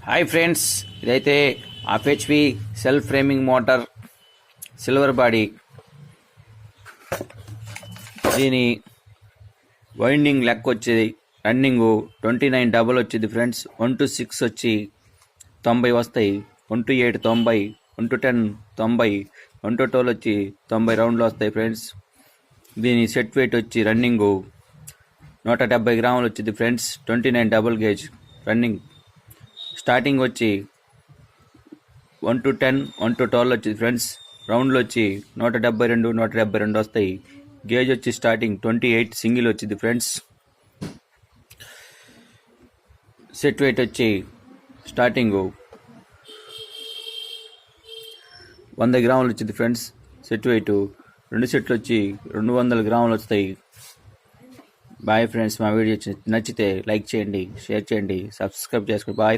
Hi friends, ఇదైతే HP self framing motor silver body. దీని winding లెక్క వచ్చేది రన్నింగ్ 29 డబుల్ వచ్చింది ఫ్రెండ్స్. 1 to 6 వచ్చి 90 వస్తాయి, 1 to 8 90, 1 to 10 90, 1 to 12 వచ్చి 90 రౌండ్లు వస్తాయి ఫ్రెండ్స్. దీని సెట్ వెయిట్ వచ్చి రన్నింగ్ 170 గ్రాములు వచ్చింది friends. 29 double gauge running. Starting వచ్చి 1 to 10, 1 to 12 వచ్చింది ఫ్రెండ్స్. రౌండ్లు వచ్చి 172 వస్తాయి. గేజ్ వచ్చి స్టార్టింగ్ 28 సింగిల్ వచ్చింది ఫ్రెండ్స్. సెట్ వెయిట్ వచ్చి స్టార్టింగ్ 100 గ్రాములు వచ్చింది ఫ్రెండ్స్. సెట్ వెయిట్ 2 సెట్లు వచ్చి 200 గ్రాములు వస్తాయి. బాయ్ ఫ్రెండ్స్, మా వీడియో నచ్చితే లైక్ చేయండి, షేర్ చేయండి, సబ్స్క్రైబ్ చేసుకోండి. బాయ్.